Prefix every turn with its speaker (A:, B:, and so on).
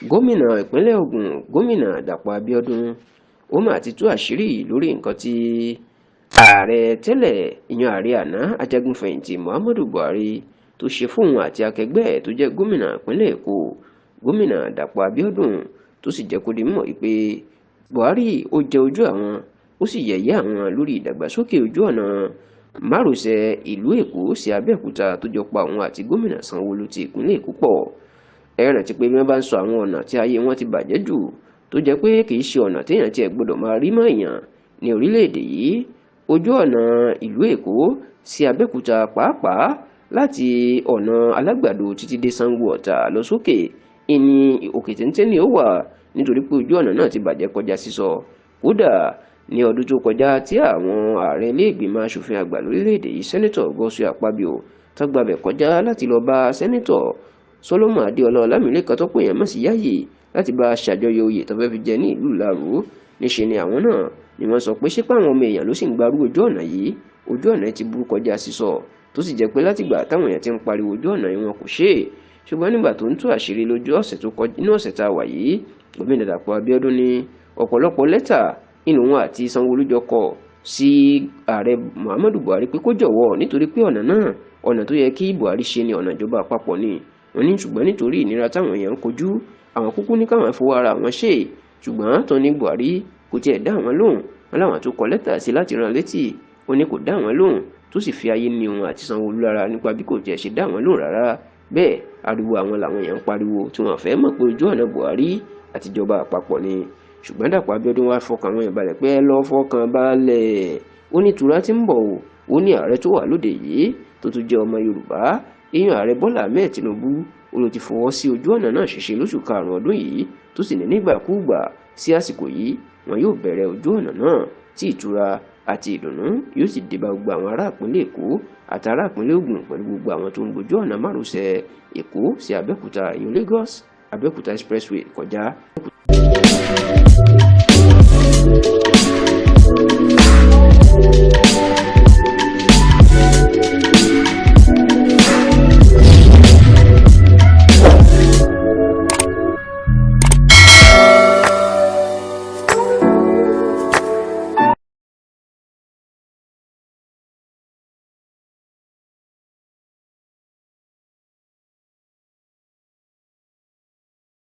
A: gómìnà ìpínlẹ̀ Ògùn gómìnà Dàpọ̀ Abíọ́dún ó mà ti tú àṣírí lórí nǹkan tí ààrẹ tẹ́lẹ̀ ìyẹn ààrẹ àná ajagunfẹ̀yìntì Muhammadu Buhari tó ṣe fóun àti akẹgbẹ́ ẹ̀ tó jẹ́ gómìnà ìpínlẹ̀ Èkó gómìnà Dàpọ̀ Abíọ́dún tó sì jẹ́ kó di mímọ̀ pé Buhari ó jẹ ojú àwọn ó sì yẹ̀yẹ́ àwọn lórí ìdàgbàsókè ojú ọ̀nà márosẹ̀ ìlú Èkó sí Abẹ́òkúta tó jọ pa òun àti gómìnà Sanwó-Olú ti ìpínlẹ̀ Èkó pọ̀. Ẹ rántí pé bí wọ́n bá ń sọ àwọn ọ̀nà tí ayé wọn ti bàjẹ́ jù tó jẹ́ pé kì í ṣe ọ̀nà téèyàn tiẹ̀ gbọ́dọ̀ máa rí mọ́ èèyàn ní orílẹ̀-èdè yìí ojú ọ̀nà ìlú Èkó sí Abẹ́òkúta pàápàá láti ọ̀nà Alágbàdo títí dé Sango Ọ̀tà lọ sókè ìní òkè téńté ni ó wà nítorí pé ojú ọ̀nà náà ti bàjẹ́ kọjá sísọ. Kódà ní ọdún tó kọjá tí àwọn ààrẹ ilé ìgbìmọ̀ asòfin àgbà lórílẹ̀-èdè yìí sẹ́nẹ́tọ̀ Godswill Akpabio tó gbabẹ̀ kọjá láti lọ bá sẹ́nẹ́tọ̀ Solomon Adéọlá Ọlámílékan tó pè yẹn mọ̀ sí Yáyì láti bá ṣàjọyọ̀ oyè tó fẹ́ fi jẹ ní ìlú Ìlaró níṣe ni àwọn náà ni wọ́n sọ pé ṣé pé àwọn ọmọ èèyàn ló sì ń gbarú ojú ọ̀nà yìí ojú ọ̀nà ti burú kọjá sísọ tó sì jẹ́ pé látìgbà táwọn èèyàn ti ń pariwo ojú ọ̀nà yìí wọn kò ṣe é ṣùgbọ́n nígbà tó ń tú àṣírí lójú ọ̀sẹ̀ tó kọjá inú ọ̀sẹ̀ tá a wà yìí gómìnà Dàpọ̀ Abíọ́dún ní ọ̀pọ̀lọpọ̀ lẹ́tà inú wọn àti Sanwó-Olú jọ kọ sí ààrẹ Muhammadu Buhari pé kó jọ̀wọ́ nítorí pé ọ̀nà náà ọ̀nà tó yẹ kí Buhari ṣe ni ọ̀nà ìjọba àpapọ̀ ni wọ́n ní ṣùgbọ́n nítorí ìnira táwọn èèyàn ń kojú àwọn kúkú ní káwọn fowó ara wọn ṣe ṣùgbọ́n tó ní Buhari kò tiẹ̀ dá àwọn lóhùn wọn láwọn tó kọ lẹ́tà sí láti rán létí ó ní kò dá àwọn lóhùn tó sì fi ayé ní òun àti Sanwó-Olú lára nípa bí kò tiẹ̀ ṣe dá àwọn lóhùn rárá bẹ́ẹ̀ ariwo àwọn làwọn èèyàn ń pariwo tí wọ́n fẹ́ mọ̀ pé ojú ọ̀nà Buhari àtijọba àpapọ̀ ni ṣùgbọ́n Dàpọ̀ Abíọ́dún wá fọkàn àwọn ìbalẹ̀ pé ẹ lọ fọkàn balẹ̀ ó ní ìtura tí ń bọ̀ ó ní ààrẹ tó wà lóde yìí tó tún jẹ́ ọmọ Yorùbá èèyàn ààrẹ Bọ́lá Ahmed Tinubu ó ló ti fọwọ́ sí ojú ọ̀nà náà ṣíṣe lóṣù karùn-ún ọdún yìí tó sì ní nígbàkúùgbà sí àsìkò yìí wọn yóò bẹ̀rẹ̀ ojú ọ̀nà náà tí ìtura àti ìdùnnú yóò sì dé bá gbogbo àwọn ará ìpínlẹ̀ Èkó àti ará ìpínlẹ̀ Ògùn pẹ̀lú gbogbo àwọn tó ń gbójú ọ̀nà márosẹ̀ Èkó sí Abẹ́òkúta ìyẹn Lagos Abẹ́òkúta expressway kọjá.